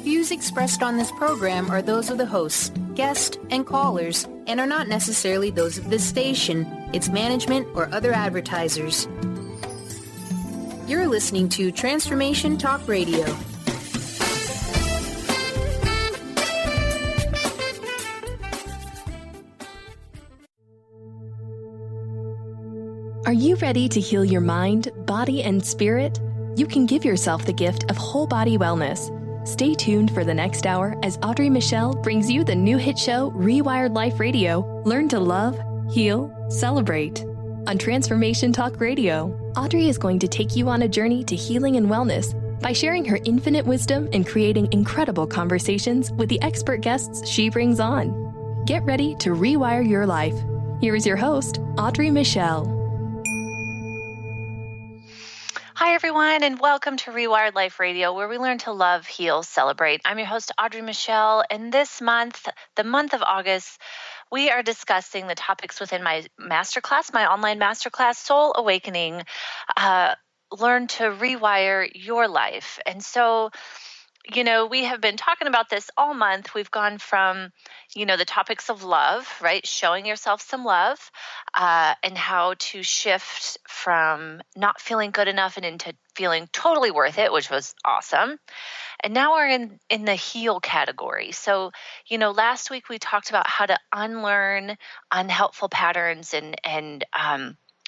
views expressed on this program are those of the hosts, guests, and callers, and are not necessarily those of this station, its management, or other advertisers. You're listening to Transformation Talk Radio. Are you ready to heal your mind, body, and spirit? You can give yourself the gift of whole body wellness. Stay tuned for the next hour as Audrey Michel brings you the new hit show, Rewired Life Radio. Learn to love, heal, celebrate. On Transformation Talk Radio, Audrey is going to take you on a journey to healing and wellness by sharing her infinite wisdom and creating incredible conversations with the expert guests she brings on. Get ready to rewire your life. Here is your host, Audrey Michel. Hi, everyone, and welcome to Rewired Life Radio, where we learn to love, heal, celebrate. I'm your host, Audrey Michel, and this month, the month of August, we are discussing the topics within my masterclass, my online masterclass, Soul Awakening, Learn to Rewire Your Life. And so, we have been talking about this all month. We've gone from, the topics of love, right? Showing yourself some love, and how to shift from not feeling good enough and into feeling totally worth it, which was awesome. And now we're in the heal category. So, last week we talked about how to unlearn unhelpful patterns and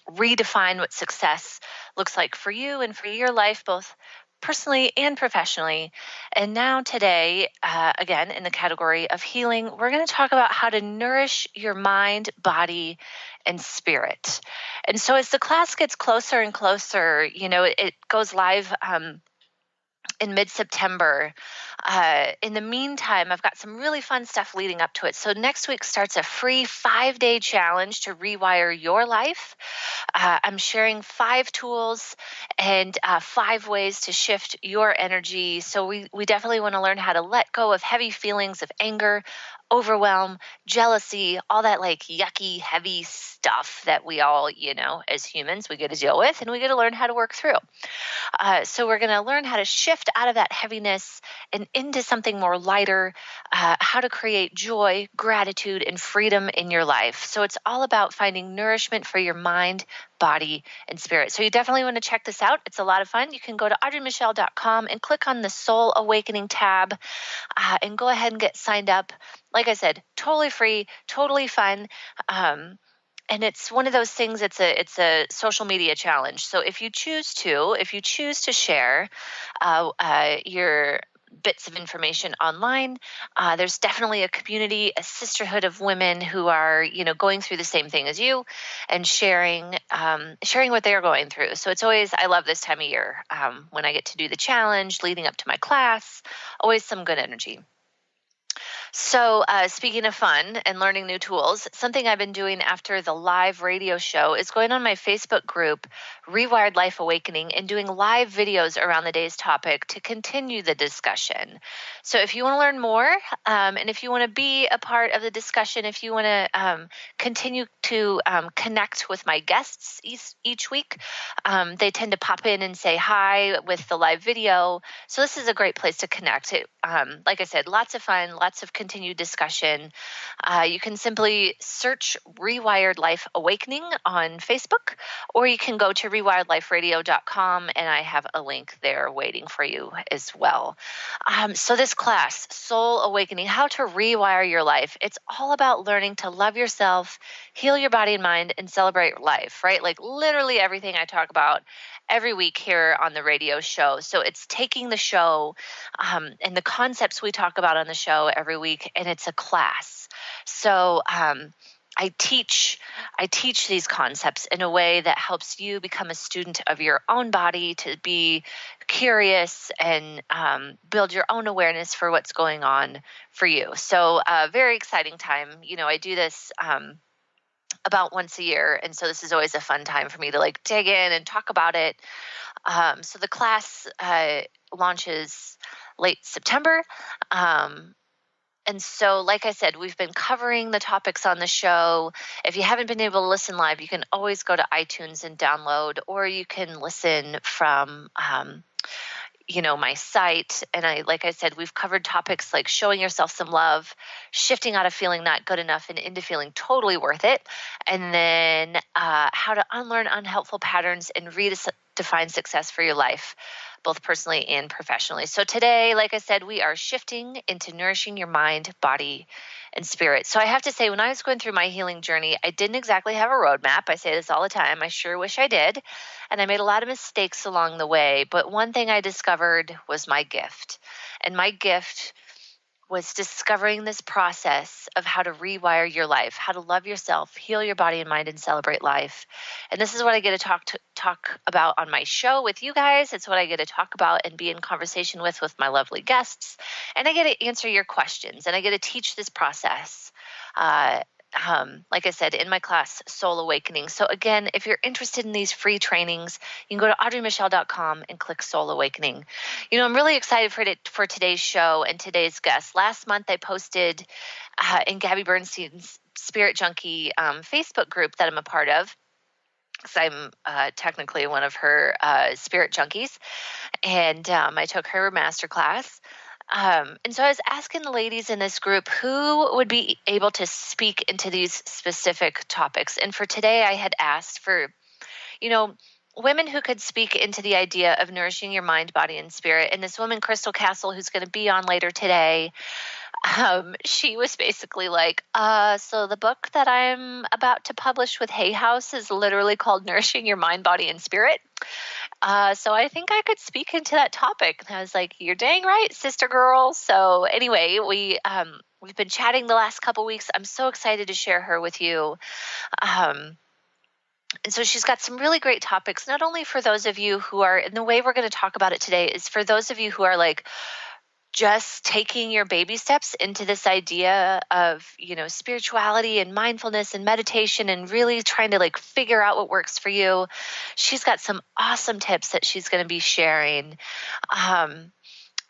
redefine what success looks like for you and for your life, both personally and professionally. And now today, again, in the category of healing, we're going to talk about how to nourish your mind, body, and spirit. And so as the class gets closer and closer, it goes live in mid-September. In the meantime, I've got some really fun stuff leading up to it. So next week starts a free 5-day challenge to rewire your life. I'm sharing 5 tools and 5 ways to shift your energy. So we definitely want to learn how to let go of heavy feelings of anger, overwhelm, jealousy, all that like yucky, heavy stuff that we all, as humans, we get to deal with, and we get to learn how to work through. So we're going to learn how to shift out of that heaviness and into something more lighter, how to create joy, gratitude, and freedom in your life. So it's all about finding nourishment for your mind, body, and spirit. So you definitely want to check this out. It's a lot of fun. You can go to audreymichel.com and click on the Soul Awakening tab and go ahead and get signed up. Like I said, totally free, totally fun. And it's one of those things, it's a social media challenge. So if you choose to share your bits of information online, there's definitely a community, a sisterhood of women who are, going through the same thing as you and sharing what they're going through. So it's always, I love this time of year when I get to do the challenge leading up to my class, always some good energy. So speaking of fun and learning new tools, something I've been doing after the live radio show is going on my Facebook group, Rewired Life Awakening, and doing live videos around the day's topic to continue the discussion. So if you want to learn more and if you want to be a part of the discussion, if you want to continue to connect with my guests each week, they tend to pop in and say hi with the live video. So this is a great place to connect. Like I said, lots of fun, lots of continued discussion. You can simply search Rewired Life Awakening on Facebook, or you can go to rewiredliferadio.com, and I have a link there waiting for you as well. So this class, Soul Awakening, how to rewire your life, it's all about learning to love yourself, heal your body and mind, and celebrate life, right? Like literally everything I talk about every week here on the radio show. So it's taking the show and the concepts we talk about on the show every week, and it's a class. So I teach these concepts in a way that helps you become a student of your own body, to be curious and build your own awareness for what's going on for you. So very exciting time. I do this about once a year. And so this is always a fun time for me to like dig in and talk about it. So the class launches late September. And so, like I said, we've been covering the topics on the show. If you haven't been able to listen live, you can always go to iTunes and download, or you can listen from my site. And like I said, we've covered topics like showing yourself some love, shifting out of feeling not good enough and into feeling totally worth it. And then how to unlearn unhelpful patterns and redefine success for your life, both personally and professionally. So today, like I said, we are shifting into nourishing your mind, body, and spirit. So I have to say, when I was going through my healing journey, I didn't exactly have a roadmap. I say this all the time. I sure wish I did. And I made a lot of mistakes along the way. But one thing I discovered was my gift. And my gift was discovering this process of how to rewire your life, how to love yourself, heal your body and mind, and celebrate life. And this is what I get to talk about on my show with you guys. It's what I get to talk about and be in conversation with my lovely guests. And I get to answer your questions, and I get to teach this process. Like I said, in my class, Soul Awakening. So again, if you're interested in these free trainings, you can go to audreymichel.com and click Soul Awakening. I'm really excited for today's show and today's guest. Last month, I posted in Gabby Bernstein's Spirit Junkie Facebook group that I'm a part of, because I'm technically one of her spirit junkies, and I took her masterclass. And so I was asking the ladies in this group who would be able to speak into these specific topics. And for today, I had asked for, women who could speak into the idea of nourishing your mind, body, and spirit. And this woman, Crystal Castle, who's going to be on later today, she was basically like, so the book that I'm about to publish with Hay House is literally called Nourishing Your Mind, Body, and Spirit. So I think I could speak into that topic. And I was like, you're dang right, sister girl. So anyway, we've been chatting the last couple weeks. I'm so excited to share her with you. And so she's got some really great topics, not only for those of you who are, and the way we're going to talk about it today is for those of you who are like just taking your baby steps into this idea of, spirituality and mindfulness and meditation and really trying to like figure out what works for you. She's got some awesome tips that she's going to be sharing.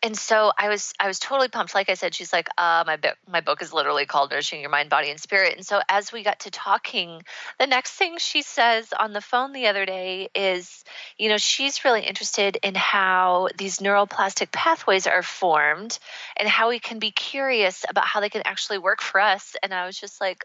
And so I was totally pumped. Like I said, she's like, my book is literally called Nourishing Your Mind, Body, and Spirit. And so as we got to talking, the next thing she says on the phone the other day is, she's really interested in how these neuroplastic pathways are formed and how we can be curious about how they can actually work for us. And I was just like,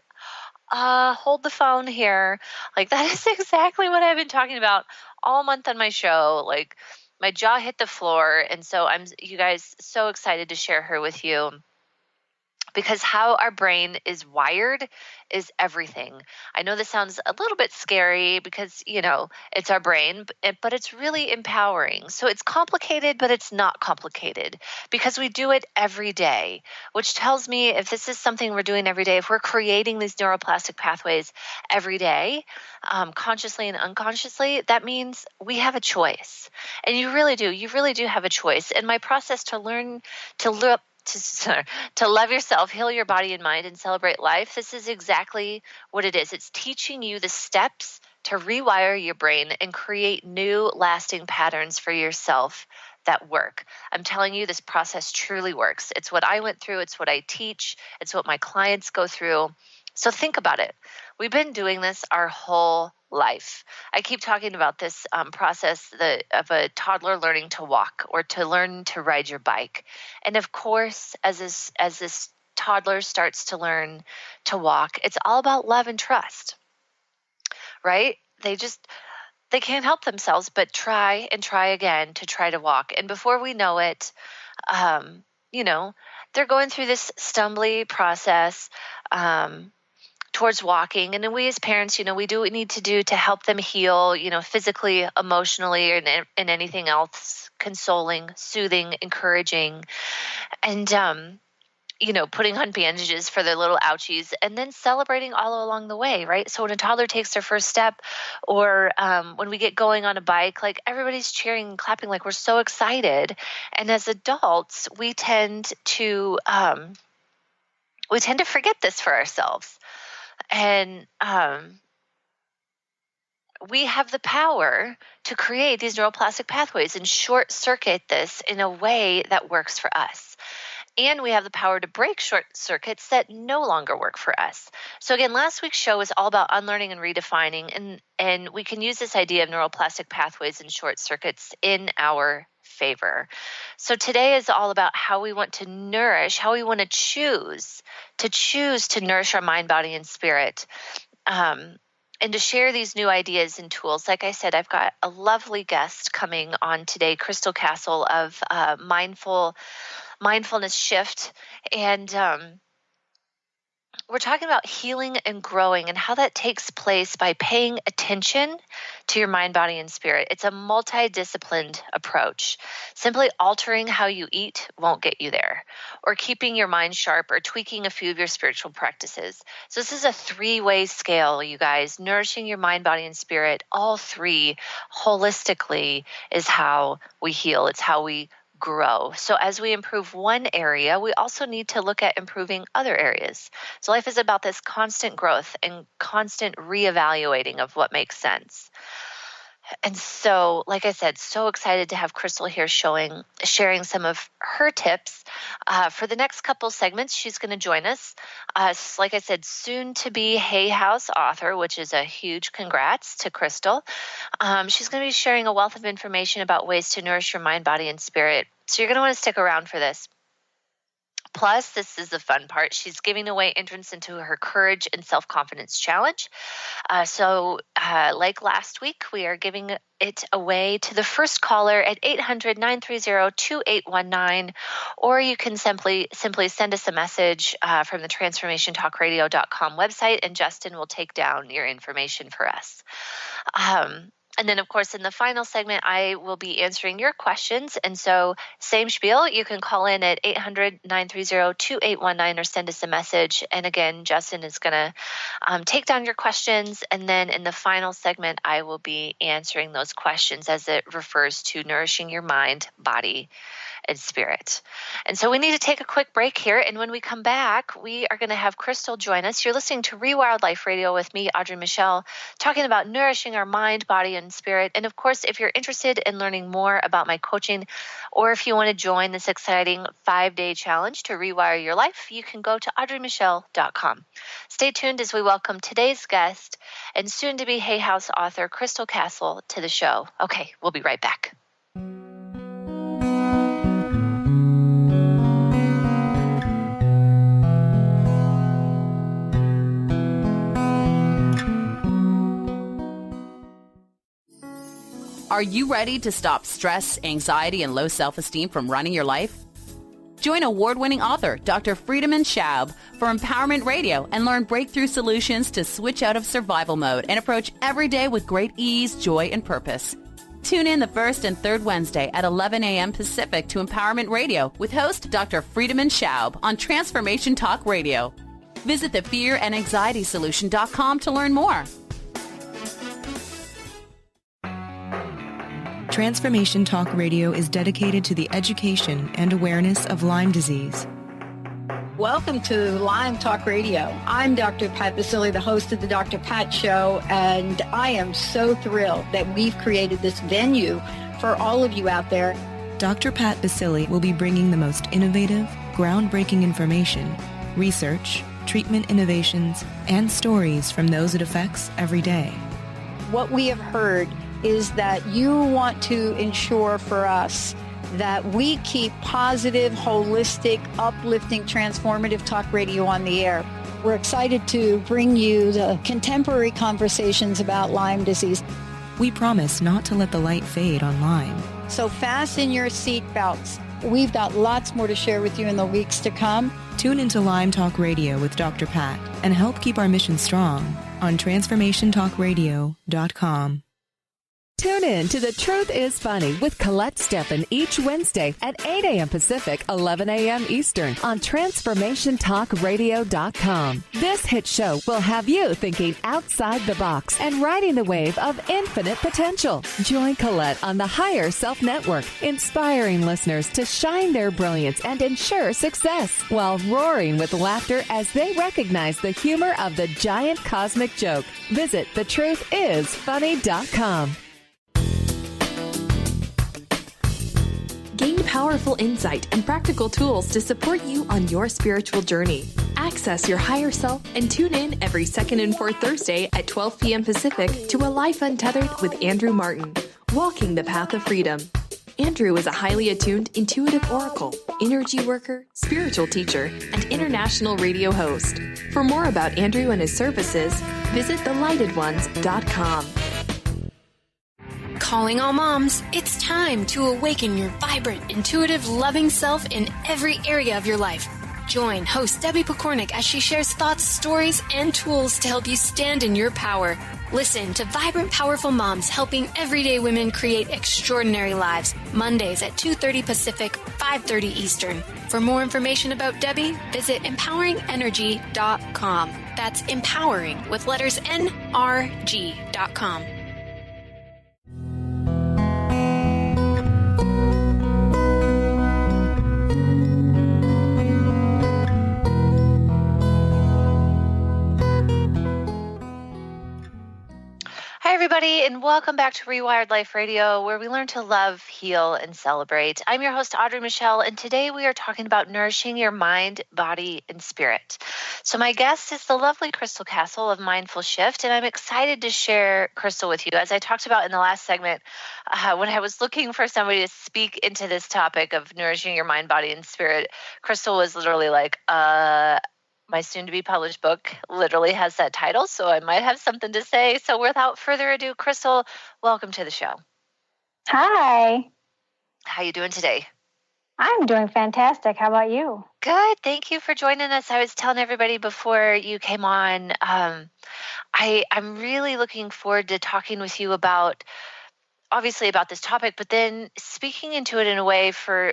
hold the phone here. Like, that is exactly what I've been talking about all month on my show. Like, my jaw hit the floor. And so I'm, you guys, so excited to share her with you, because how our brain is wired is everything. I know this sounds a little bit scary because, it's our brain, but it's really empowering. So it's complicated, but it's not complicated because we do it every day, which tells me if this is something we're doing every day, if we're creating these neuroplastic pathways every day, consciously and unconsciously, that means we have a choice. And you really do have a choice. And my process to learn to look to love yourself, heal your body and mind, and celebrate life, this is exactly what it is. It's teaching you the steps to rewire your brain and create new lasting patterns for yourself that work. I'm telling you, this process truly works. It's what I went through. It's what I teach. It's what my clients go through. So think about it. We've been doing this our whole life. I keep talking about this process of a toddler learning to walk or to learn to ride your bike. And of course, as this toddler starts to learn to walk, it's all about love and trust, right? They can't help themselves but try and try again to try to walk. And before we know it, they're going through this stumbly process towards walking. And then we as parents, we do what we need to do to help them heal, physically, emotionally, and anything else, consoling, soothing, encouraging, and, putting on bandages for their little ouchies, and then celebrating all along the way, right? So when a toddler takes their first step, or when we get going on a bike, like everybody's cheering and clapping, like we're so excited. And as adults, we tend to forget this for ourselves. And we have the power to create these neuroplastic pathways and short circuit this in a way that works for us. And we have the power to break short circuits that no longer work for us. So again, last week's show was all about unlearning and redefining, and we can use this idea of neuroplastic pathways and short circuits in our favor. So today is all about how we want to nourish, how we want to choose to nourish our mind, body, and spirit. And to share these new ideas and tools. Like I said, I've got a lovely guest coming on today, Crystal Castle of Mindfulness Shift. And we're talking about healing and growing and how that takes place by paying attention to your mind, body, and spirit. It's a multidisciplined approach. Simply altering how you eat won't get you there, or keeping your mind sharp, or tweaking a few of your spiritual practices. So this is a 3-way scale, you guys. Nourishing your mind, body, and spirit, all 3 holistically, is how we heal. It's how we grow. So as we improve one area, we also need to look at improving other areas. So life is about this constant growth and constant reevaluating of what makes sense. And so, like I said, so excited to have Crystal here sharing some of her tips. For the next couple segments, she's going to join us. Like I said, soon to be Hay House author, which is a huge congrats to Crystal. She's going to be sharing a wealth of information about ways to nourish your mind, body, and spirit. So you're going to want to stick around for this. Plus, this is the fun part. She's giving away entrance into her Courage and Self-Confidence Challenge. Like last week, we are giving it away to the first caller at 800-930-2819, or you can simply send us a message from the transformationtalkradio.com website, and Justin will take down your information for us. And then, of course, in the final segment, I will be answering your questions. And so same spiel, you can call in at 800-930-2819 or send us a message. And again, Justin is going to take down your questions. And then in the final segment, I will be answering those questions as it refers to nourishing your mind, body, and spirit. And so we need to take a quick break here. And when we come back, we are going to have Crystal join us. You're listening to Rewired Life Radio with me, Audrey Michel, talking about nourishing our mind, body, and spirit. And of course, if you're interested in learning more about my coaching, or if you want to join this exciting 5-day challenge to rewire your life, you can go to audreymichel.com. Stay tuned as we welcome today's guest and soon to be Hay House author Crystal Castle to the show. Okay, we'll be right back. Are you ready to stop stress, anxiety, and low self-esteem from running your life? Join award-winning author Dr. Friedemann Schaub for Empowerment Radio and learn breakthrough solutions to switch out of survival mode and approach every day with great ease, joy, and purpose. Tune in the first and third Wednesday at 11 a.m. Pacific to Empowerment Radio with host Dr. Friedemann Schaub on Transformation Talk Radio. Visit thefearandanxietysolution.com to learn more. Transformation Talk Radio is dedicated to the education and awareness of Lyme disease. Welcome to Lyme Talk Radio. I'm Dr. Pat Basile, the host of the Dr. Pat Show, and I am so thrilled that we've created this venue for all of you out there. Dr. Pat Basile will be bringing the most innovative, groundbreaking information, research, treatment innovations, and stories from those it affects every day. What we have heard is that you want to ensure for us that we keep positive, holistic, uplifting, transformative talk radio on the air. We're excited to bring you the contemporary conversations about Lyme disease. We promise not to let the light fade on Lyme. So fasten your seat belts. We've got lots more to share with you in the weeks to come. Tune into Lyme Talk Radio with Dr. Pat and help keep our mission strong on transformationtalkradio.com. Tune in to The Truth is Funny with Colette Steffen each Wednesday at 8 a.m. Pacific, 11 a.m. Eastern on TransformationTalkRadio.com. This hit show will have you thinking outside the box and riding the wave of infinite potential. Join Colette on the Higher Self Network, inspiring listeners to shine their brilliance and ensure success while roaring with laughter as they recognize the humor of the giant cosmic joke. Visit TheTruthIsFunny.com. Gain powerful insight and practical tools to support you on your spiritual journey. Access your higher self and tune in every second and fourth Thursday at 12 p.m. Pacific to A Life Untethered with Andrew Martin, Walking the Path of Freedom. Andrew is a highly attuned intuitive oracle, energy worker, spiritual teacher, and international radio host. For more about Andrew and his services, visit thelightedones.com. Calling all moms, it's time to awaken your vibrant, intuitive, loving self in every area of your life. Join host Debbie Pokornik as she shares thoughts, stories, and tools to help you stand in your power. Listen to Vibrant, Powerful Moms helping everyday women create extraordinary lives. Mondays at 2:30 Pacific, 5:30 Eastern. For more information about Debbie, visit empoweringenergy.com. That's empowering with letters NRG.com. Hi, everybody, and welcome back to Rewired Life Radio, where we learn to love, heal, and celebrate. I'm your host, Audrey Michel, and today we are talking about nourishing your mind, body, and spirit. So my guest is the lovely Crystal Castle of Mindful Shift, and I'm excited to share Crystal with you. As I talked about in the last segment, when I was looking for somebody to speak into this topic of nourishing your mind, body, and spirit, Crystal was literally like, my soon-to-be published book literally has that title, so I might have something to say. So without further ado, Crystal, welcome to the show. Hi. How you doing today? I'm doing fantastic. How about you? Good. Thank you for joining us. I was telling everybody before you came on, I'm really looking forward to talking with you about this topic, but then speaking into it in a way for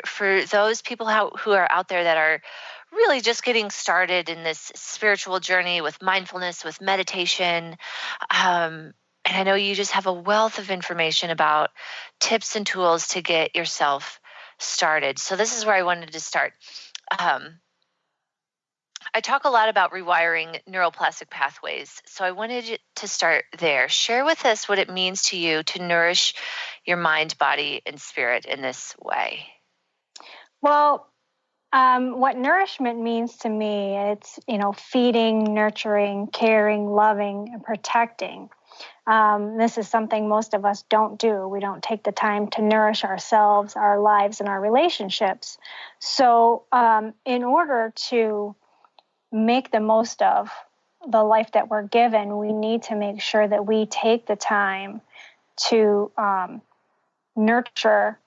those people who are out there that are really just getting started in this spiritual journey with mindfulness, with meditation. And I know you just have a wealth of information about tips and tools to get yourself started. So this is where I wanted to start. I talk a lot about rewiring neuroplastic pathways, so I wanted to start there. Share with us what it means to you to nourish your mind, body, and spirit in this way. Well, what nourishment means to me, it's, feeding, nurturing, caring, loving, and protecting. This is something most of us don't do. We don't take the time to nourish ourselves, our lives, and our relationships. So in order to make the most of the life that we're given, we need to make sure that we take the time to nurture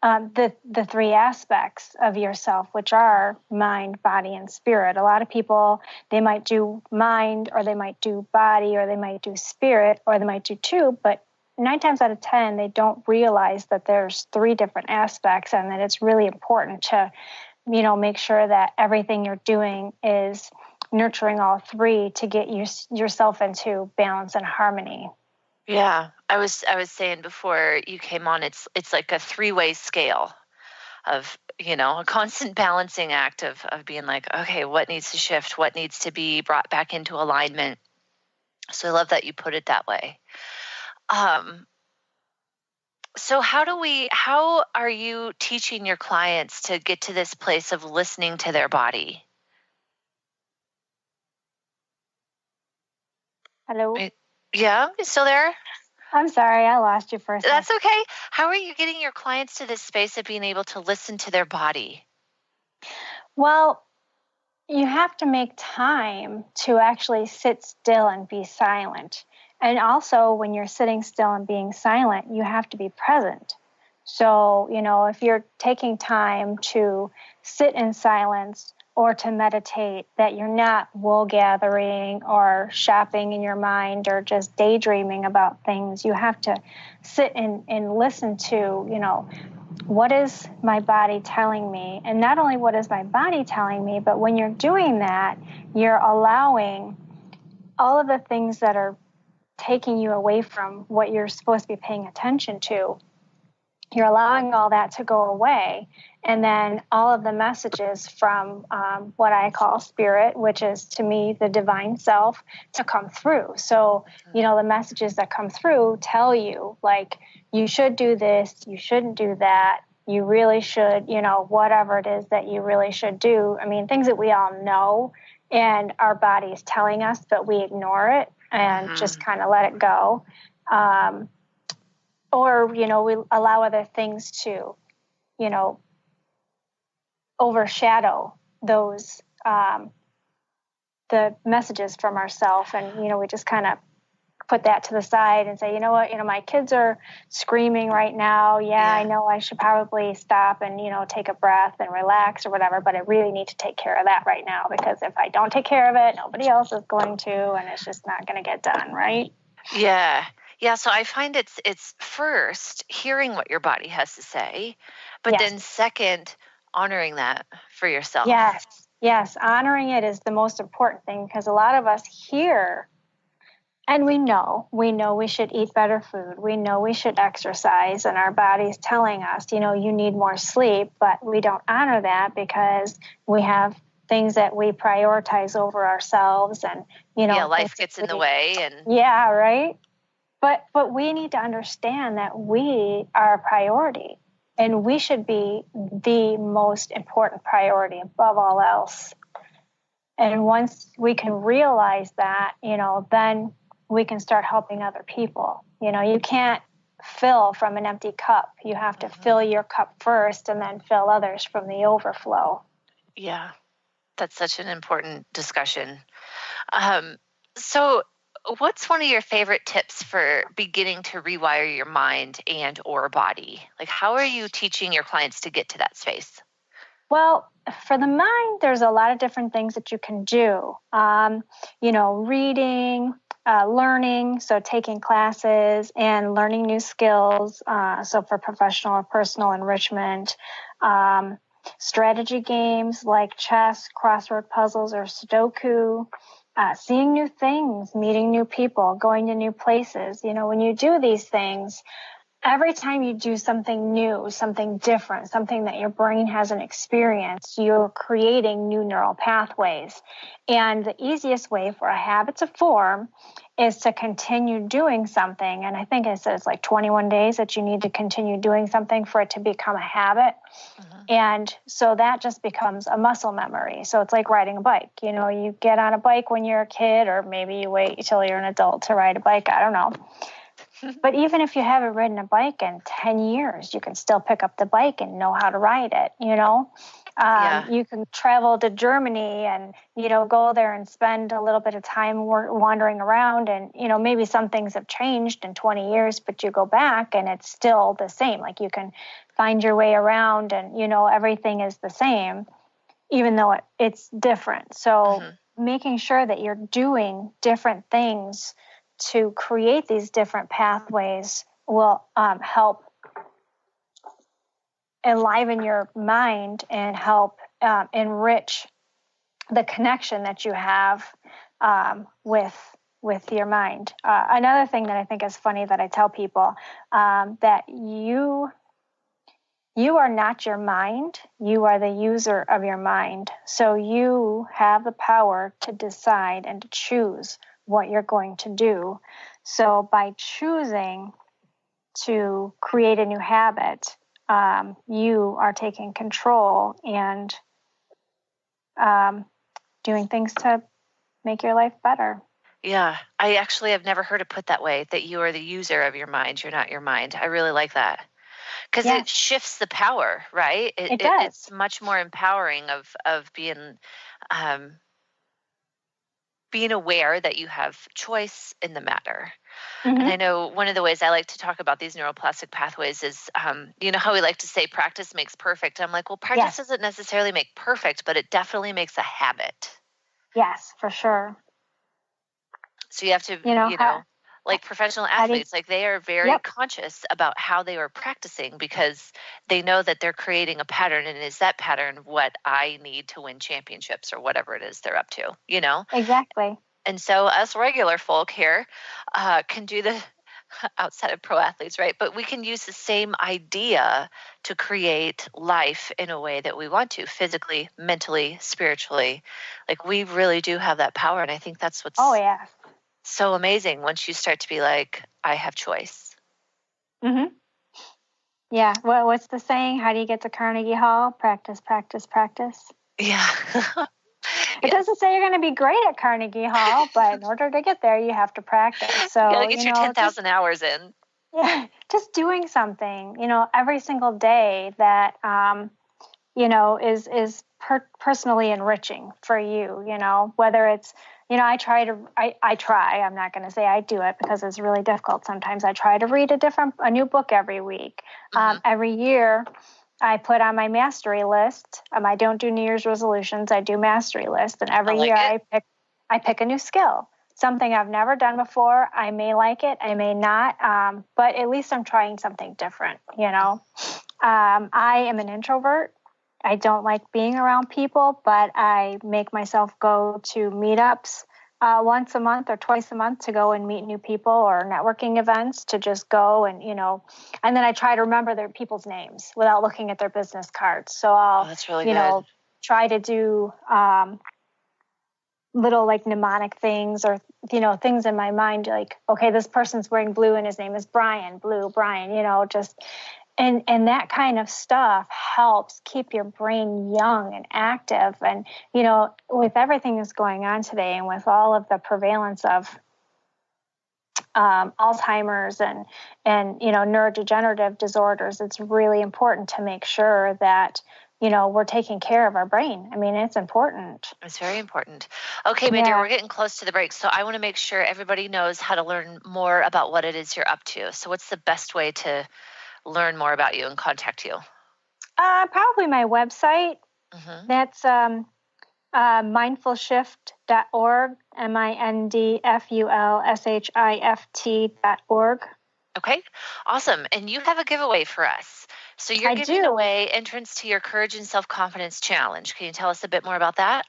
the three aspects of yourself, which are mind, body, and spirit. A lot of people, they might do mind, or they might do body, or they might do spirit, or they might do two, but 9 times out of 10, they don't realize that there's 3 different aspects, and that it's really important to, make sure that everything you're doing is nurturing all 3 to get yourself into balance and harmony. Yeah, I was saying before you came on, it's like a 3-way scale of, a constant balancing act of being like, okay, what needs to shift? What needs to be brought back into alignment? So I love that you put it that way. So how are you teaching your clients to get to this place of listening to their body? Hello? Yeah, you still there? I'm sorry, I lost you for a second. That's okay. How are you getting your clients to this space of being able to listen to their body? Well, you have to make time to actually sit still and be silent. And also, when you're sitting still and being silent, you have to be present. So, if you're taking time to sit in silence or to meditate, that you're not wool gathering or shopping in your mind or just daydreaming about things. You have to sit and listen to, what is my body telling me? And not only what is my body telling me, but when you're doing that, you're allowing all of the things that are taking you away from what you're supposed to be paying attention to. You're allowing all that to go away. And then all of the messages from what I call spirit, which is to me the divine self, to come through. So, the messages that come through tell you, like, you should do this, you shouldn't do that, you really should, whatever it is that you really should do. I mean, things that we all know and our body is telling us, but we ignore it and just kind of let it go. Or, we allow other things to overshadow those, the messages from ourselves. And, we just kind of put that to the side and say, you know what, my kids are screaming right now. Yeah, I know I should probably stop and, take a breath and relax or whatever, but I really need to take care of that right now, because if I don't take care of it, nobody else is going to, and it's just not going to get done, right? Yeah. Yeah. So I find it's first hearing what your body has to say, but then second, honoring that for yourself. Yes. Honoring it is the most important thing, because a lot of us hear and we know we should eat better food. We know we should exercise, and our body's telling us, you need more sleep, but we don't honor that because we have things that we prioritize over ourselves, and, life gets in the way. And yeah, right. But we need to understand that we are a priority, and we should be the most important priority above all else. And once we can realize that, then we can start helping other people. You can't fill from an empty cup. You have to fill your cup first and then fill others from the overflow. Yeah, that's such an important discussion. So what's one of your favorite tips for beginning to rewire your mind and or body? Like, how are you teaching your clients to get to that space? Well, for the mind, there's a lot of different things that you can do. Reading, learning, so taking classes and learning new skills, so for professional or personal enrichment, strategy games like chess, crossword puzzles, or Sudoku, seeing new things, meeting new people, going to new places. When you do these things, every time you do something new, something different, something that your brain hasn't experienced, you're creating new neural pathways. And the easiest way for a habit to form is to continue doing something. And I think it says like 21 days that you need to continue doing something for it to become a habit. And so that just becomes a muscle memory. So it's like riding a bike. You get on a bike when you're a kid, or maybe you wait until you're an adult to ride a bike. I don't know. But even if you haven't ridden a bike in 10 years, you can still pick up the bike and know how to ride it, You can travel to Germany and, go there and spend a little bit of time wandering around. And, maybe some things have changed in 20 years, but you go back and it's still the same. Like you can find your way around and, everything is the same, even though it's different. So making sure that you're doing different things to create these different pathways will help enliven your mind and help enrich the connection that you have with your mind. Another thing that I think is funny that I tell people, that you are not your mind. You are the user of your mind. So you have the power to decide and to choose what you're going to do. So by choosing to create a new habit, you are taking control and doing things to make your life better. Yeah, I actually have never heard it put that way, that you are the user of your mind. You're not your mind. I really like that. Because it shifts the power, right? It does. It's much more empowering of being aware that you have choice in the matter. And I know one of the ways I like to talk about these neuroplastic pathways is, how we like to say practice makes perfect. I'm like, well, practice doesn't necessarily make perfect, but it definitely makes a habit. Yes, for sure. So you have to, like professional athletes, like they are very conscious about how they are practicing, because they know that they're creating a pattern, and is that pattern what I need to win championships or whatever it is they're up to, Exactly. And so us regular folk here can do the outside of pro athletes, right? But we can use the same idea to create life in a way that we want to, physically, mentally, spiritually. Like we really do have that power. And I think that's what's so amazing once you start to be like, I have choice. Yeah. Well, what's the saying? How do you get to Carnegie Hall? Practice, practice, practice. Yeah. It doesn't say you're going to be great at Carnegie Hall, but in order to get there, you have to practice. So you got to get your 10,000 hours in. Yeah, just doing something, every single day that, is personally enriching for you, whether it's, I'm not going to say I do it because it's really difficult. Sometimes I try to read a new book every week. Every year I put on my mastery list. I don't do New Year's resolutions. I do mastery list. And every year I pick a new skill, something I've never done before. I may like it, I may not, but at least I'm trying something different. I am an introvert. I don't like being around people, but I make myself go to meetups once a month or twice a month to go and meet new people, or networking events to just go and, and then I try to remember their people's names without looking at their business cards. So I'll, that's really good. Try to do little like mnemonic things, or, things in my mind, like, okay, this person's wearing blue and his name is Brian, just... And that kind of stuff helps keep your brain young and active. And, with everything that's going on today, and with all of the prevalence of Alzheimer's and neurodegenerative disorders, it's really important to make sure that, we're taking care of our brain. I mean, it's important. It's very important. Okay, Mandy, we're getting close to the break, so I want to make sure everybody knows how to learn more about what it is you're up to. So what's the best way to learn more about you and contact you? Probably my website. That's mindfulshift.org, mindfulshift.org. Okay, awesome. And you have a giveaway for us. So you're giving away entrance to your Courage and Self-Confidence Challenge. Can you tell us a bit more about that?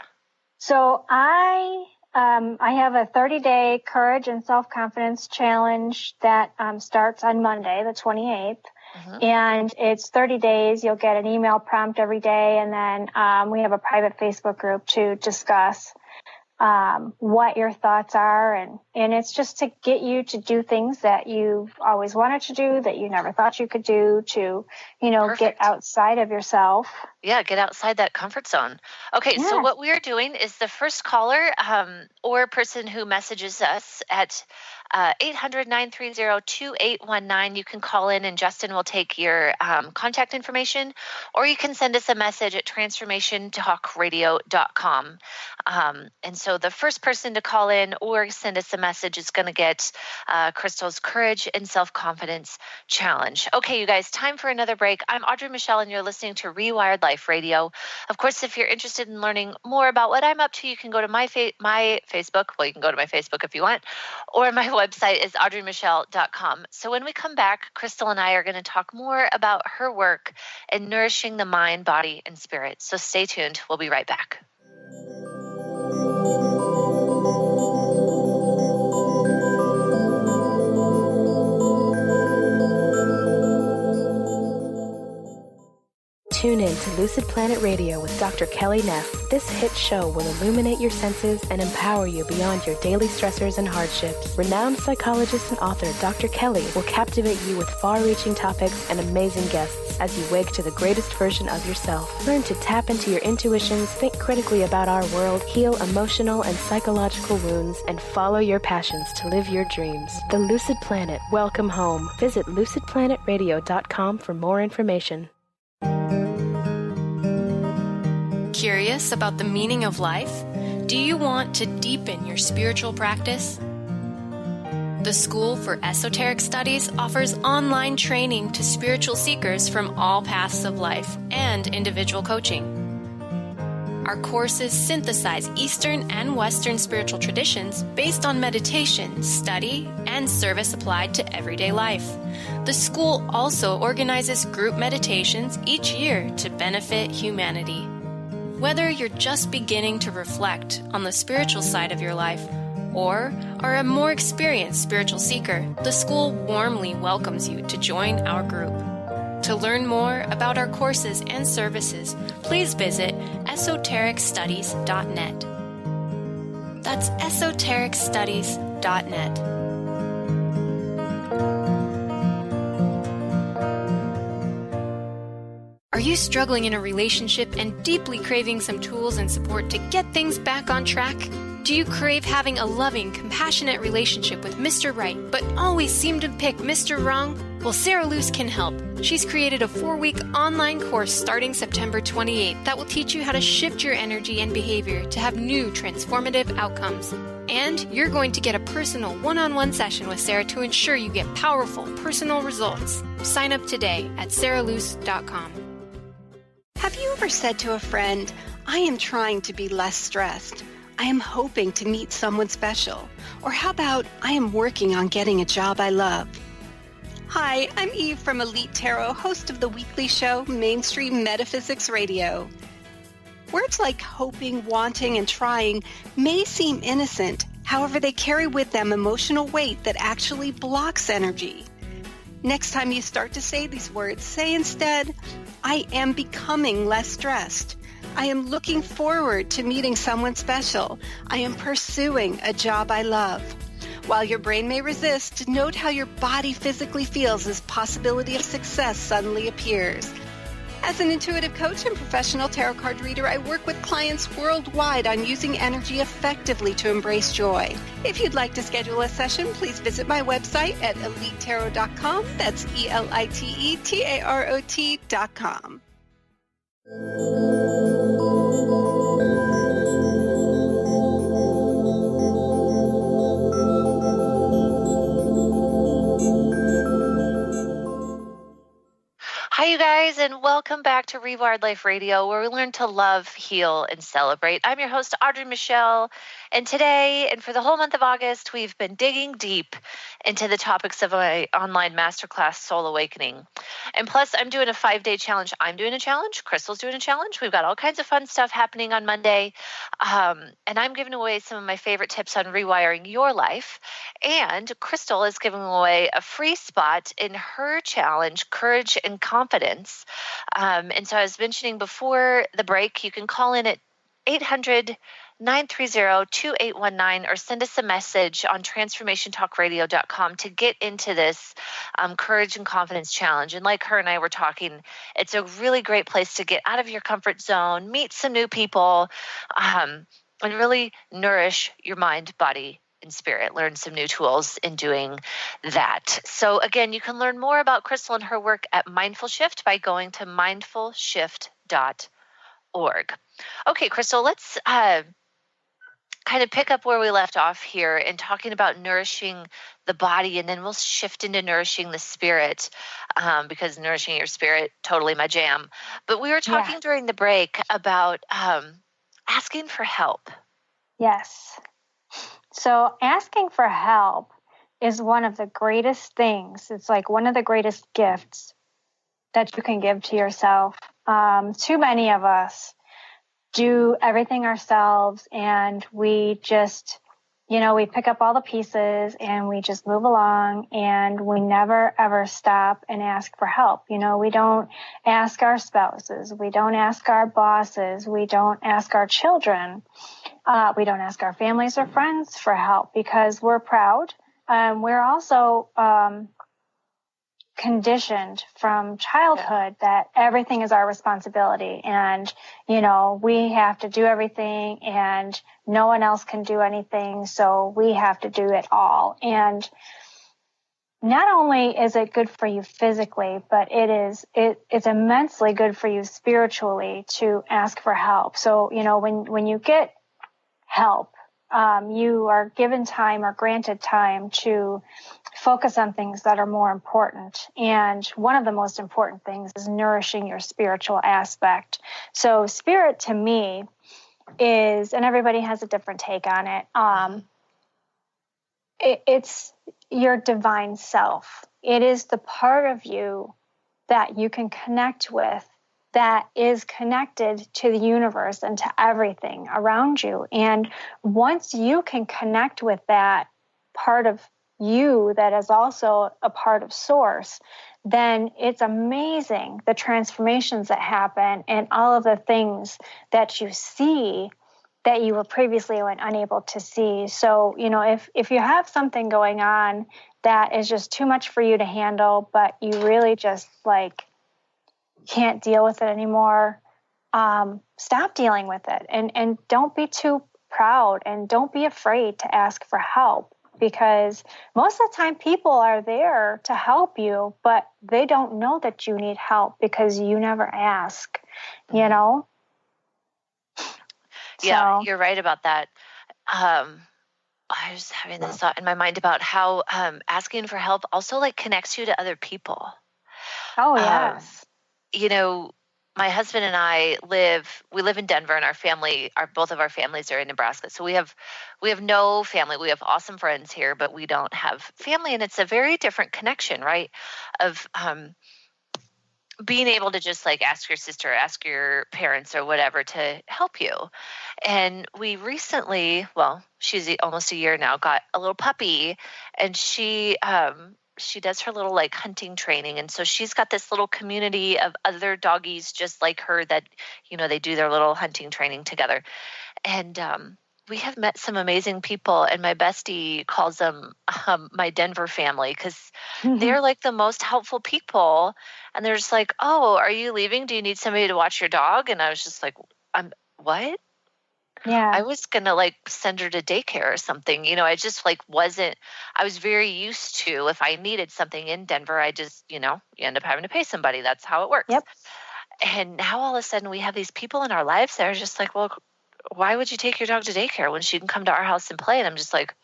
So I have a 30-day Courage and Self-Confidence Challenge that starts on Monday, the 28th. And it's 30 days. You'll get an email prompt every day. And then we have a private Facebook group to discuss what your thoughts are. And it's just to get you to do things that you've always wanted to do, that you never thought you could do, to, get outside of yourself. Yeah, get outside that comfort zone. Okay, so what we are doing is the first caller or person who messages us at 800-930-2819. You can call in and Justin will take your contact information, or you can send us a message at transformationtalkradio.com. And so the first person to call in or send us a message is going to get Crystal's Courage and Self-Confidence Challenge. Okay, you guys, time for another break. I'm Audrey Michel, and you're listening to Rewired Life Radio. Of course, if you're interested in learning more about what I'm up to, you can go to my Facebook. Well, you can go to my Facebook if you want, or my website is audreymichel.com. So when we come back, Crystal and I are going to talk more about her work in nourishing the mind, body, and spirit. So stay tuned. We'll be right back. Tune in to Lucid Planet Radio with Dr. Kelly Neff. This hit show will illuminate your senses and empower you beyond your daily stressors and hardships. Renowned psychologist and author Dr. Kelly will captivate you with far-reaching topics and amazing guests as you wake to the greatest version of yourself. Learn to tap into your intuitions, think critically about our world, heal emotional and psychological wounds, and follow your passions to live your dreams. The Lucid Planet. Welcome home. Visit lucidplanetradio.com for more information. Curious about the meaning of life? Do you want to deepen your spiritual practice? The School for Esoteric Studies offers online training to spiritual seekers from all paths of life and individual coaching. Our courses synthesize Eastern and Western spiritual traditions based on meditation, study, and service applied to everyday life. The school also organizes group meditations each year to benefit humanity. Whether you're just beginning to reflect on the spiritual side of your life or are a more experienced spiritual seeker, the school warmly welcomes you to join our group. To learn more about our courses and services, please visit esotericstudies.net. That's esotericstudies.net. Are you struggling in a relationship and deeply craving some tools and support to get things back on track? Do you crave having a loving, compassionate relationship with Mr. Right, but always seem to pick Mr. Wrong? Well, Sarah Luce can help. She's created a 4-week online course starting September 28th that will teach you how to shift your energy and behavior to have new transformative outcomes. And you're going to get a personal one-on-one session with Sarah to ensure you get powerful, personal results. Sign up today at sarahluce.com. Have you ever said to a friend, "I am trying to be less stressed. I am hoping to meet someone special." Or how about, "I am working on getting a job I love"? Hi, I'm Eve from Elite Tarot, host of the weekly show Mainstream Metaphysics Radio. Words like hoping, wanting, and trying may seem innocent. However, they carry with them emotional weight that actually blocks energy. Next time you start to say these words, say instead, "I am becoming less stressed. I am looking forward to meeting someone special. I am pursuing a job I love." While your brain may resist, note how your body physically feels as possibility of success suddenly appears. As an intuitive coach and professional tarot card reader, I work with clients worldwide on using energy effectively to embrace joy. If you'd like to schedule a session, please visit my website at elitetarot.com. That's ELITETAROT.com. Hi, you guys, and welcome back to Rewired Life Radio, where we learn to love, heal, and celebrate. I'm your host, Audrey Michel, and today, and for the whole month of August, we've been digging deep into the topics of my online masterclass, Soul Awakening. And plus, I'm doing a 5-day challenge. I'm doing a challenge. Crystal's doing a challenge. We've got all kinds of fun stuff happening on Monday, and I'm giving away some of my favorite tips on rewiring your life. And Crystal is giving away a free spot in her challenge, Courage and Confidence. And so I was mentioning before the break, you can call in at 800-930-2819 or send us a message on transformationtalkradio.com to get into this Courage and Confidence challenge. And like her and I were talking, it's a really great place to get out of your comfort zone, meet some new people, and really nourish your mind, body, and spirit. Learn some new tools in doing that. So again, you can learn more about Crystal and her work at Mindful Shift by going to mindfulshift.org. Okay, Crystal, let's kind of pick up where we left off here and talking about nourishing the body, and then we'll shift into nourishing the spirit, because nourishing your spirit, totally my jam. But we were talking during the break about asking for help. Yes. So asking for help is one of the greatest things. It's like one of the greatest gifts that you can give to yourself. Too many of us do everything ourselves, and we just, we pick up all the pieces and we just move along, and we never ever stop and ask for help. We don't ask our spouses. We don't ask our bosses. We don't ask our children. We don't ask our families or friends for help because we're proud. We're also conditioned from childhood that everything is our responsibility, and we have to do everything, and no one else can do anything, so we have to do it all. And not only is it good for you physically, but it's immensely good for you spiritually to ask for help. So when you get help, you are given time or granted time to focus on things that are more important. And one of the most important things is nourishing your spiritual aspect. So spirit to me is, and everybody has a different take on it, it's your divine self. It is the part of you that you can connect with, that is connected to the universe and to everything around you. And once you can connect with that part of you that is also a part of Source, then it's amazing the transformations that happen and all of the things that you see that you were previously unable to see. So, if you have something going on that is just too much for you to handle, but you really just can't deal with it anymore, stop dealing with it, and don't be too proud and don't be afraid to ask for help, because most of the time people are there to help you, but they don't know that you need help because you never ask, you know? Yeah, So, you're right about that. I was having this thought in my mind about how asking for help also like connects you to other people. oh, yes. You know, my husband and I we live in Denver, and both of our families are in Nebraska. So we have no family. We have awesome friends here, but we don't have family. And it's a very different connection, right? Of being able to just like ask your sister, ask your parents or whatever to help you. And we recently, well, she's almost a year now, got a little puppy, and she does her little like hunting training. And so she's got this little community of other doggies just like her that, they do their little hunting training together. And we have met some amazing people, and my bestie calls them my Denver family, because they're like the most helpful people. And they're just like, oh, are you leaving? Do you need somebody to watch your dog? And I was just like, what? Yeah. I was going to like send her to daycare or something. I just like I was very used to, if I needed something in Denver, I just, you end up having to pay somebody. That's how it works. Yep. And now all of a sudden we have these people in our lives that are just like, well, why would you take your dog to daycare when she can come to our house and play? And I'm just like,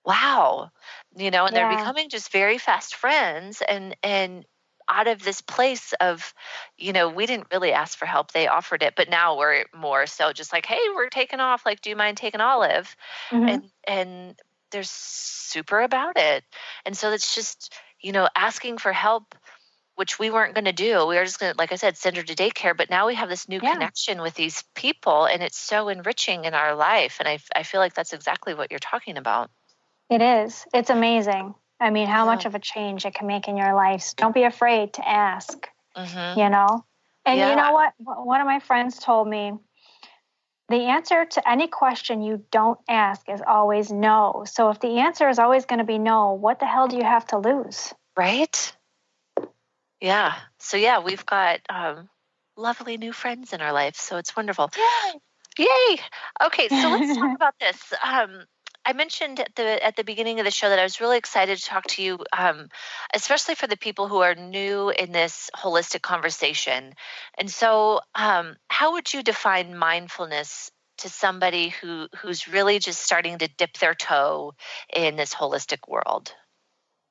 wow, and they're becoming just very fast friends, and out of this place of, we didn't really ask for help. They offered it, but now we're more so just like, hey, we're taking off. Like, do you mind taking Olive? And they're super about it. And so it's just, asking for help, which we weren't going to do. We were just going to, like I said, send her to daycare. But now we have this new connection with these people, and it's so enriching in our life. And I feel like that's exactly what you're talking about. It is. It's amazing. I mean, how much of a change it can make in your life. So don't be afraid to ask, And you know what? One of my friends told me, the answer to any question you don't ask is always no. So if the answer is always going to be no, what the hell do you have to lose? Right? Yeah. So we've got lovely new friends in our life. So it's wonderful. Yay. Okay. So let's talk about this. I mentioned at the beginning of the show that I was really excited to talk to you, especially for the people who are new in this holistic conversation. And so how would you define mindfulness to somebody who's really just starting to dip their toe in this holistic world?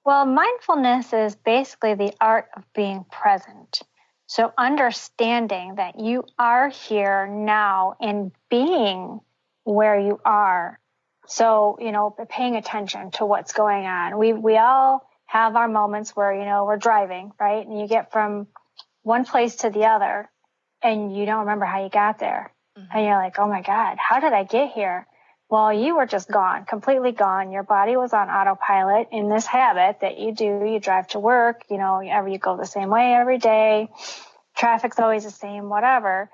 Well, mindfulness is basically the art of being present. So understanding that you are here now and being where you are. So, paying attention to what's going on. We all have our moments where, we're driving, right? And you get from one place to the other and you don't remember how you got there. And you're like, oh my God, how did I get here? Well, you were just gone, completely gone. Your body was on autopilot in this habit that you do. You drive to work, you go the same way every day. Traffic's always the same, whatever.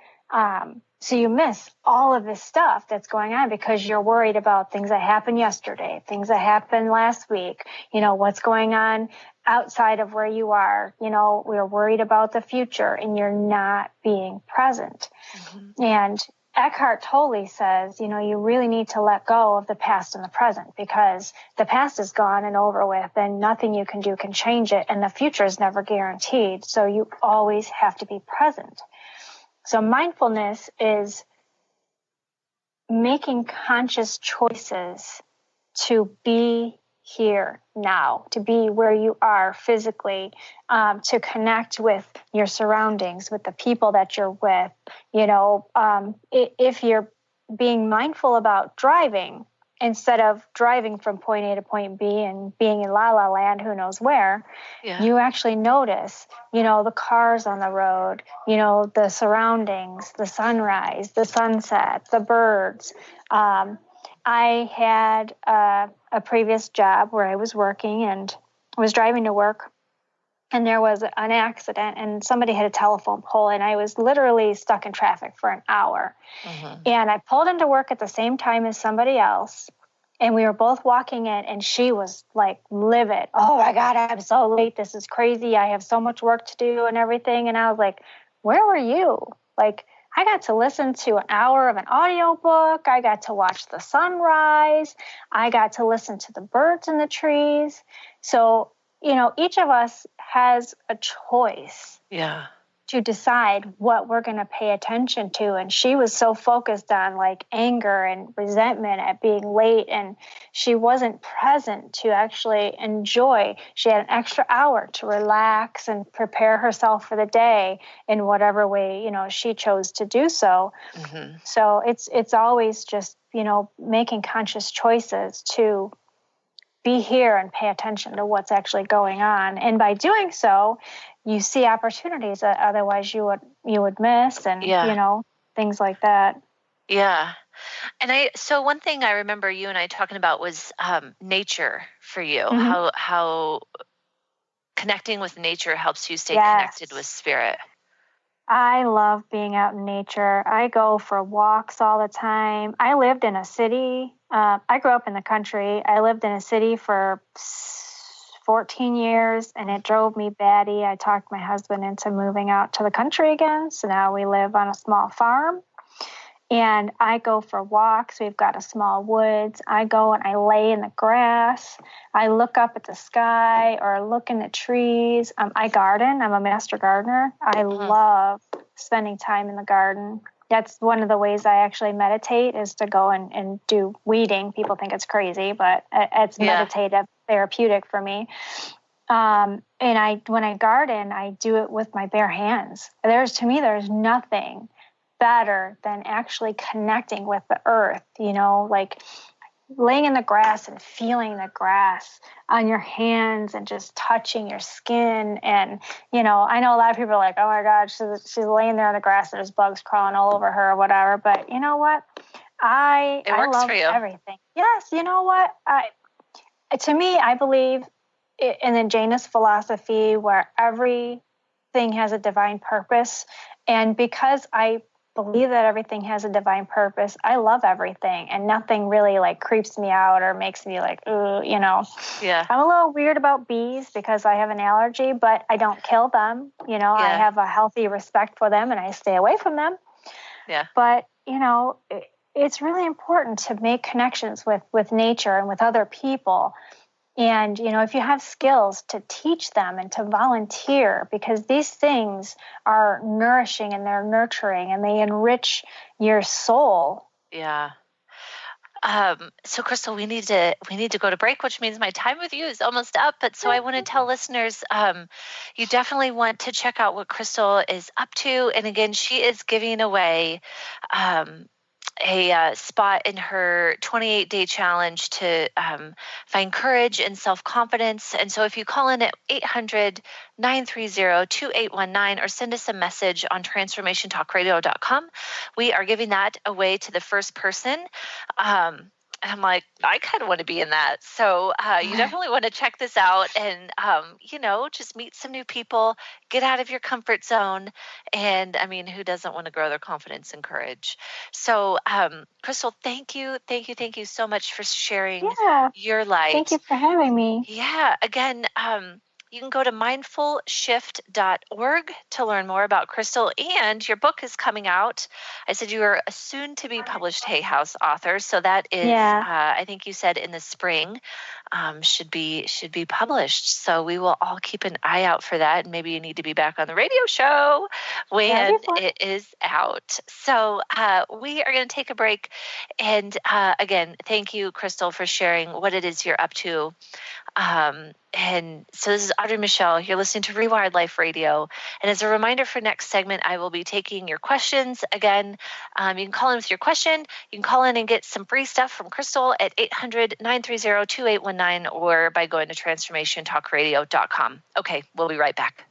So you miss all of this stuff that's going on because you're worried about things that happened yesterday, things that happened last week, what's going on outside of where you are. We're worried about the future and you're not being present. And Eckhart Tolle says, you really need to let go of the past and the present because the past is gone and over with and nothing you can do can change it. And the future is never guaranteed. So you always have to be present. So mindfulness is making conscious choices to be here now, to be where you are physically, to connect with your surroundings, with the people that you're with. If you're being mindful about driving, instead of driving from point A to point B and being in la la land, who knows where, you actually notice, the cars on the road, the surroundings, the sunrise, the sunset, the birds. I had a previous job where I was working and I was driving to work, and there was an accident and somebody hit a telephone pole, and I was literally stuck in traffic for an hour. And I pulled into work at the same time as somebody else, and we were both walking in, and she was like livid. Oh my God, I'm so late. This is crazy. I have so much work to do and everything. And I was like, where were you? Like, I got to listen to an hour of an audiobook. I got to watch the sunrise. I got to listen to the birds in the trees. So, each of us has a choice. Yeah. To decide what we're going to pay attention to. And she was so focused on like anger and resentment at being late, and she wasn't present to actually enjoy. She had an extra hour to relax and prepare herself for the day in whatever way, she chose to do so. Mm-hmm. So it's always just, making conscious choices to be here and pay attention to what's actually going on. And by doing so, you see opportunities that otherwise you would miss, and things like that. Yeah. And so one thing I remember you and I talking about was nature for you. Mm-hmm. How connecting with nature helps you stay connected with spirit. I love being out in nature. I go for walks all the time. I lived in a city. I grew up in the country. I lived in a city for 14 years, and it drove me batty. I talked my husband into moving out to the country again. So now we live on a small farm, and I go for walks. We've got a small woods. I go and I lay in the grass. I look up at the sky or look in the trees. I garden. I'm a master gardener. I love spending time in the garden. That's one of the ways I actually meditate, is to go and do weeding. People think it's crazy, but it's meditative, therapeutic for me. And when I garden, I do it with my bare hands. To me, there's nothing better than actually connecting with the earth, like laying in the grass and feeling the grass on your hands and just touching your skin. And, I know a lot of people are like, oh my God, she's laying there in the grass and there's bugs crawling all over her or whatever. But you know what? I love everything. Yes. You know what? To me, I believe in the Jainist philosophy where everything has a divine purpose. And because I believe that everything has a divine purpose, I love everything, and nothing really like creeps me out or makes me like, ooh, Yeah. I'm a little weird about bees because I have an allergy, but I don't kill them. I have a healthy respect for them and I stay away from them. Yeah. But, it's really important to make connections with nature and with other people. And, if you have skills, to teach them and to volunteer, because these things are nourishing and they're nurturing and they enrich your soul. Yeah. So Crystal, we need to go to break, which means my time with you is almost up. But so I want to tell listeners, you definitely want to check out what Crystal is up to. And again, she is giving away, a spot in her 28-day challenge to find courage and self-confidence. And so if you call in at 800-930-2819 or send us a message on transformationtalkradio.com, we are giving that away to the first person. And I'm like, I kind of want to be in that. So you definitely want to check this out and, just meet some new people, get out of your comfort zone. And I mean, who doesn't want to grow their confidence and courage? So Crystal, thank you so much for sharing your light. Thank you for having me. Yeah. Again, you can go to mindfulshift.org to learn more about Crystal, and your book is coming out. I said you are a soon-to-be published Hay House author, so that is, I think you said in the spring, should be published. So we will all keep an eye out for that, and maybe you need to be back on the radio show when it is out. So we are going to take a break, and again, thank you, Crystal, for sharing what it is you're up to. And so this is Audrey Michel. You're listening to Rewired Life Radio. And as a reminder for next segment, I will be taking your questions. Again, you can call in with your question. You can call in and get some free stuff from Crystal at 800-930-2819 or by going to transformationtalkradio.com. Okay, we'll be right back.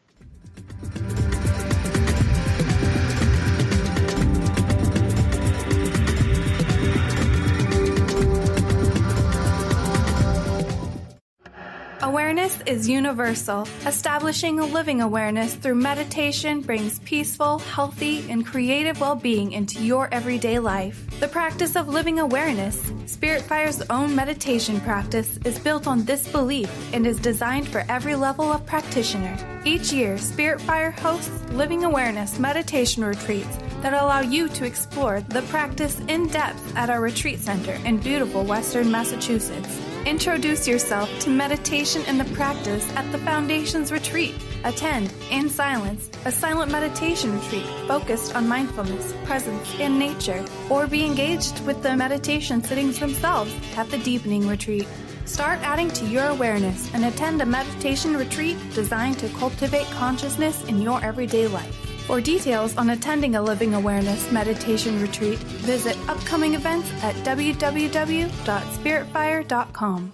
Awareness is universal. Establishing a living awareness through meditation brings peaceful, healthy, and creative well-being into your everyday life. The practice of living awareness, Spirit Fire's own meditation practice, is built on this belief and is designed for every level of practitioner. Each year, Spirit Fire hosts living awareness meditation retreats that allow you to explore the practice in depth at our retreat center in beautiful Western Massachusetts. Introduce yourself to meditation and the practice at the Foundation's retreat. Attend, in silence, a silent meditation retreat focused on mindfulness, presence, and nature, or be engaged with the meditation sittings themselves at the Deepening Retreat. Start adding to your awareness and attend a meditation retreat designed to cultivate consciousness in your everyday life. For details on attending a Living Awareness meditation retreat, visit upcoming events at www.spiritfire.com.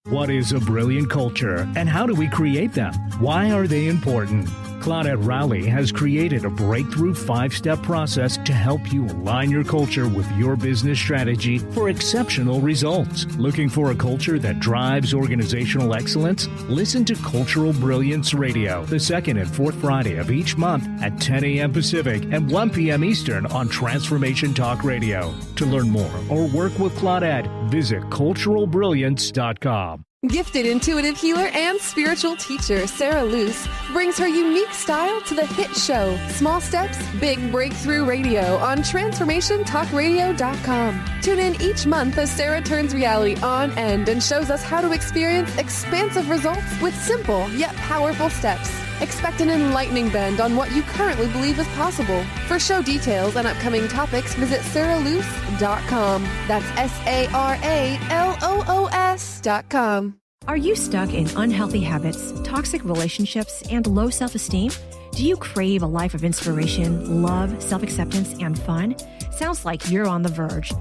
What is a brilliant culture, and how do we create them? Why are they important? Claudette Rowley has created a breakthrough 5-step process to help you align your culture with your business strategy for exceptional results. Looking for a culture that drives organizational excellence? Listen to Cultural Brilliance Radio, the second and fourth Friday of each month at 10 a.m. Pacific and 1 p.m. Eastern on Transformation Talk Radio. To learn more or work with Claudette, visit culturalbrilliance.com. Gifted intuitive healer and spiritual teacher Sarah Luce brings her unique style to the hit show Small Steps, Big Breakthrough Radio on TransformationTalkRadio.com. Tune in each month as Sarah turns reality on end and shows us how to experience expansive results with simple yet powerful steps. Expect an enlightening bend on what you currently believe is possible. For show details and upcoming topics, visit sarahluce.com. That's SARALOOS.com. Are you stuck in unhealthy habits, toxic relationships, and low self-esteem? Do you crave a life of inspiration, love, self-acceptance, and fun? Sounds like you're on the verge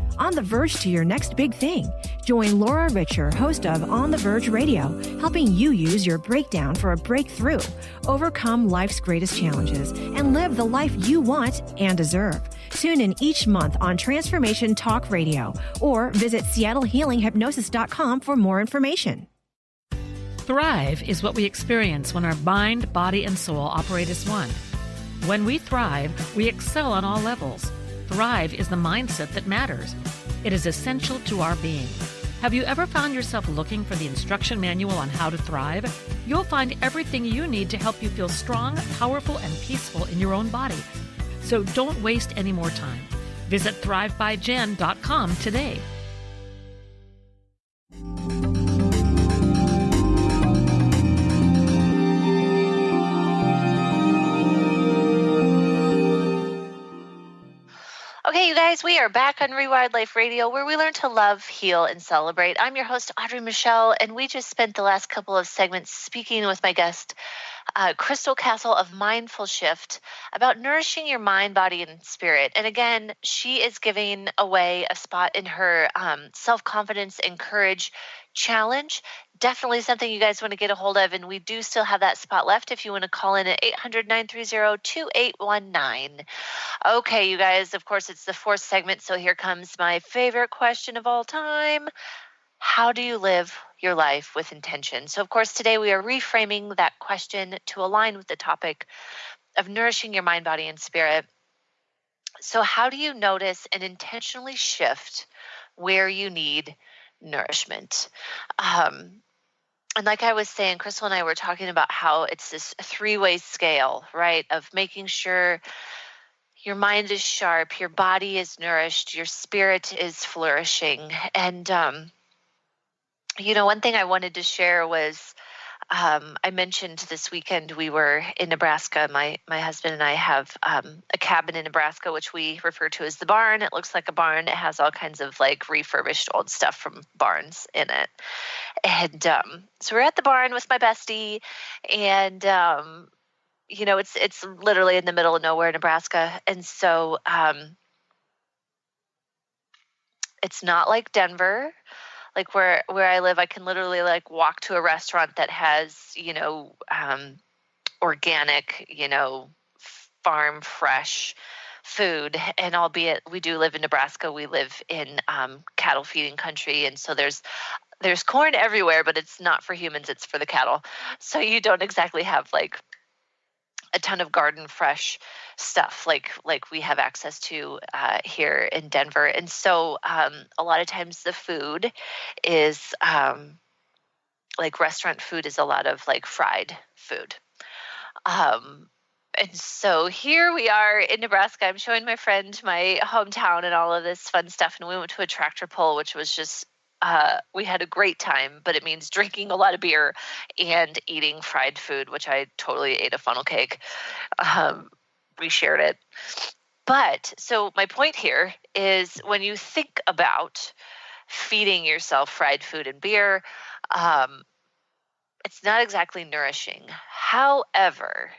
to your next big thing. Join Laura Richer, host of On the Verge Radio, helping you use your breakdown for a breakthrough, overcome life's greatest challenges, and live the life you want and deserve. Tune in each month on Transformation Talk Radio or visit SeattleHealingHypnosis.com for more information. Thrive is what we experience when our mind, body, and soul operate as one. When we thrive, we excel on all levels. Thrive is the mindset that matters. It is essential to our being. Have you ever found yourself looking for the instruction manual on how to thrive? You'll find everything you need to help you feel strong, powerful, and peaceful in your own body. So don't waste any more time. Visit thrivebyjen.com today. Okay, you guys, we are back on Rewired Life Radio, where we learn to love, heal, and celebrate. I'm your host, Audrey Michel, and we just spent the last couple of segments speaking with my guest, Crystal Castle of Mindful Shift, about nourishing your mind, body, and spirit. And again, she is giving away a spot in her self-confidence and courage challenge. Definitely something you guys want to get a hold of, and we do still have that spot left if you want to call in at 800-930-2819. Okay, you guys, of course, it's the fourth segment, so here comes my favorite question of all time. How do you live your life with intention? So, of course, today we are reframing that question to align with the topic of nourishing your mind, body, and spirit. So how do you notice and intentionally shift where you need nourishment? And like I was saying, Crystal and I were talking about how it's this three-way scale, right, of making sure your mind is sharp, your body is nourished, your spirit is flourishing. And, one thing I wanted to share was I mentioned this weekend we were in Nebraska. My husband and I have a cabin in Nebraska, which we refer to as the barn. It looks like a barn. It has all kinds of like refurbished old stuff from barns in it. And so we're at the barn with my bestie, and it's literally in the middle of nowhere, Nebraska. And so it's not like Denver. Like where I live, I can literally like walk to a restaurant that has, organic, farm fresh food. And albeit we do live in Nebraska, we live in cattle feeding country. And so there's corn everywhere, but it's not for humans, it's for the cattle. So you don't exactly have like a ton of garden fresh stuff like we have access to here in Denver. And so a lot of times the food is like restaurant food is a lot of like fried food. And so here we are in Nebraska. I'm showing my friend my hometown and all of this fun stuff. And we went to a tractor pull, which was just, we had a great time, but it means drinking a lot of beer and eating fried food, which I totally ate a funnel cake. We shared it. But so my point here is when you think about feeding yourself fried food and beer, it's not exactly nourishing. However,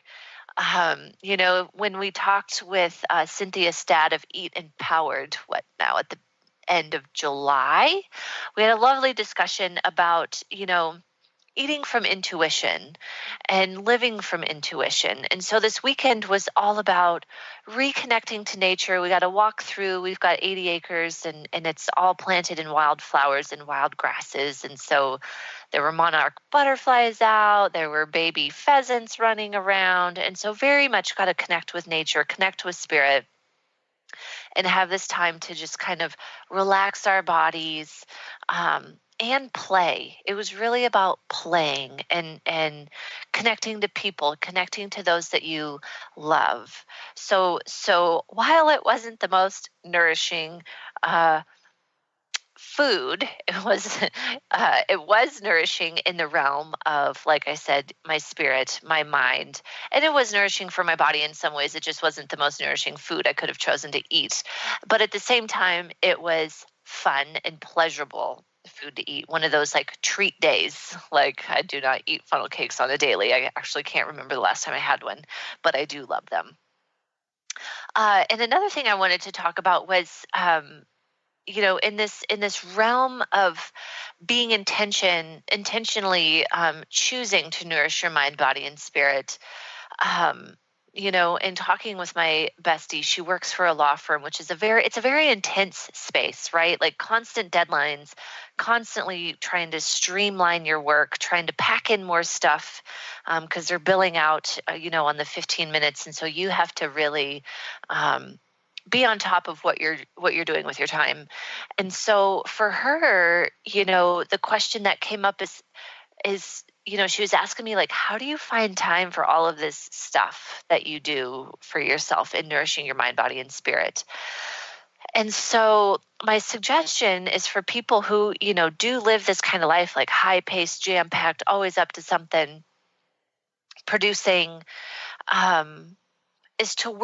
when we talked with Cynthia Stad of Eat Empowered, at the end of July, we had a lovely discussion about, eating from intuition and living from intuition. And so this weekend was all about reconnecting to nature. We got to walk through, we've got 80 acres and it's all planted in wildflowers and wild grasses. And so there were monarch butterflies out, there were baby pheasants running around. And so very much got to connect with nature, connect with spirit, and have this time to just kind of relax our bodies, and play. It was really about playing and connecting to people, connecting to those that you love. So while it wasn't the most nourishing food, it was nourishing in the realm of, like I said, my spirit, my mind, and it was nourishing for my body in some ways. It just wasn't the most nourishing food I could have chosen to eat. But at the same time, it was fun and pleasurable food to eat. One of those like treat days. Like I do not eat funnel cakes on a daily. I actually can't remember the last time I had one, but I do love them. And another thing I wanted to talk about was, in this realm of being intentionally choosing to nourish your mind, body, and spirit. In talking with my bestie, she works for a law firm, which is it's a very intense space, right? Like constant deadlines, constantly trying to streamline your work, trying to pack in more stuff, because they're billing out, on the 15 minutes. And so you have to really, be on top of what you're doing with your time. And so for her, the question that came up is, she was asking me, like, how do you find time for all of this stuff that you do for yourself in nourishing your mind, body, and spirit? And so my suggestion is for people who, do live this kind of life, like high-paced, jam-packed, always up to something, producing, is to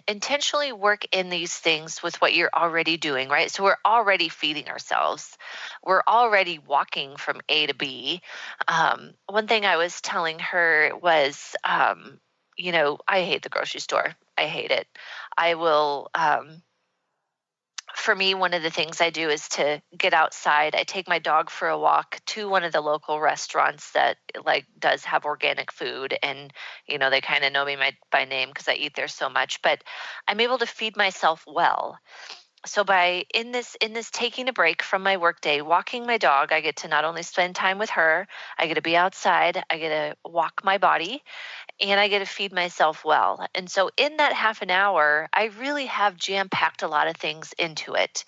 intentionally work in these things with what you're already doing, right? So we're already feeding ourselves. We're already walking from A to B. One thing I was telling her was, I hate the grocery store. I hate it. I will, for me, one of the things I do is to get outside. I take my dog for a walk to one of the local restaurants that does have organic food, and they kind of know me by name because I eat there so much. But I'm able to feed myself well. So in this taking a break from my workday, walking my dog, I get to not only spend time with her, I get to be outside, I get to walk my body, and I get to feed myself well. And so in that half an hour, I really have jam-packed a lot of things into it.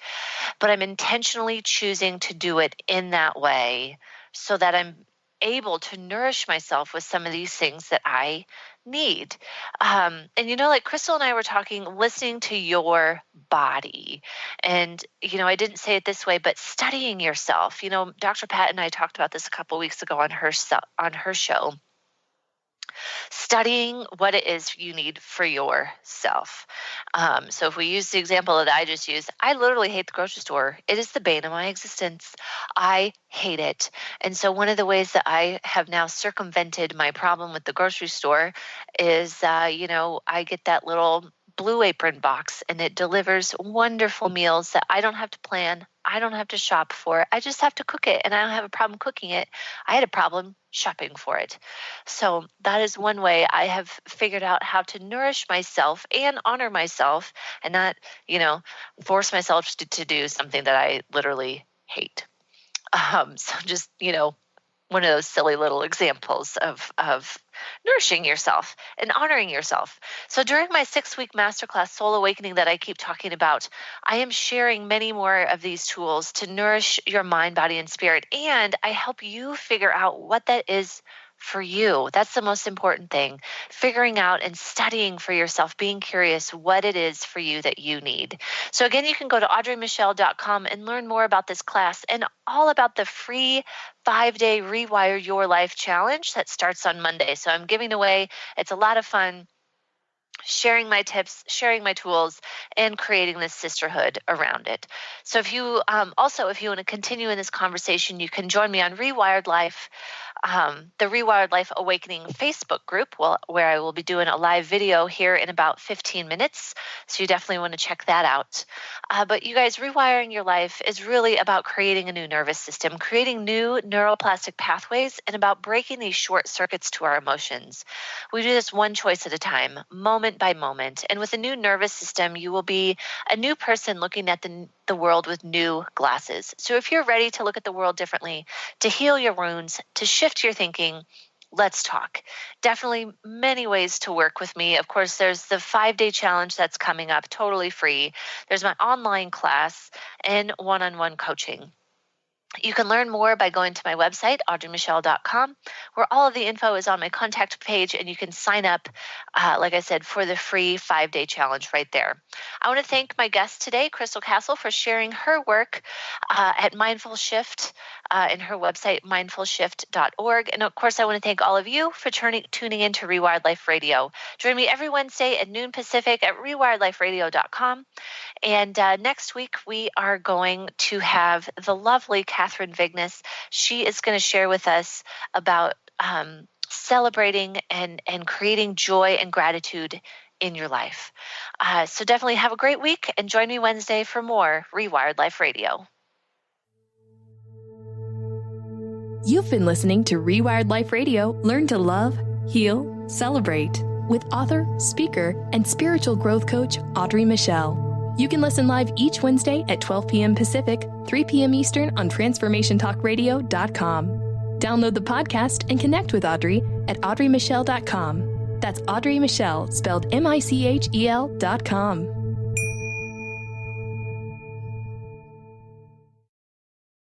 But I'm intentionally choosing to do it in that way so that I'm able to nourish myself with some of these things that I need. And like Crystal and I were talking, listening to your body. And, I didn't say it this way, but studying yourself. Dr. Pat and I talked about this a couple weeks ago on her show. Studying what it is you need for yourself. So if we use the example that I just used, I literally hate the grocery store. It is the bane of my existence. I hate it. And so one of the ways that I have now circumvented my problem with the grocery store is, I get that little Blue Apron box, and it delivers wonderful meals that I don't have to plan. I don't have to shop for. I just have to cook it, and I don't have a problem cooking it. I had a problem shopping for it. So that is one way I have figured out how to nourish myself and honor myself and not, force myself to do something that I literally hate. So just, one of those silly little examples of nourishing yourself and honoring yourself. So during my 6-week masterclass, Soul Awakening, that I keep talking about, I am sharing many more of these tools to nourish your mind, body, and spirit. And I help you figure out what that is for you. That's the most important thing. Figuring out and studying for yourself, being curious what it is for you that you need. So again, you can go to audreymichel.com and learn more about this class and all about the free 5-day Rewire Your Life challenge that starts on Monday. So I'm giving away, it's a lot of fun, sharing my tips, sharing my tools, and creating this sisterhood around it. So if you if you want to continue in this conversation, you can join me on Rewired Life, the Rewired Life Awakening Facebook group, where I will be doing a live video here in about 15 minutes. So you definitely want to check that out. But you guys, rewiring your life is really about creating a new nervous system, creating new neuroplastic pathways, and about breaking these short circuits to our emotions. We do this one choice at a time, moment by moment. And with a new nervous system, you will be a new person looking at the world with new glasses. So if you're ready to look at the world differently, to heal your wounds, to shift your thinking, let's talk. Definitely many ways to work with me. Of course, there's the 5-day challenge that's coming up, totally free. There's my online class and one-on-one coaching. You can learn more by going to my website, audreymichel.com, where all of the info is on my contact page, and you can sign up, like I said, for the free 5-day challenge right there. I want to thank my guest today, Crystal Castle, for sharing her work at Mindful Shift in her website, mindfulshift.org. And of course, I want to thank all of you for tuning in to Rewired Life Radio. Join me every Wednesday at noon Pacific at rewiredliferadio.com. And next week, we are going to have the lovely Catherine Vignes. She is going to share with us about celebrating and creating joy and gratitude in your life. So definitely have a great week, and join me Wednesday for more Rewired Life Radio. You've been listening to Rewired Life Radio. Learn to love, heal, celebrate with author, speaker, and spiritual growth coach Audrey Michel. You can listen live each Wednesday at 12 p.m. Pacific, 3 p.m. Eastern on TransformationTalkRadio.com. Download the podcast and connect with Audrey at audreymichel.com. That's Audrey Michel, spelled Michel.com.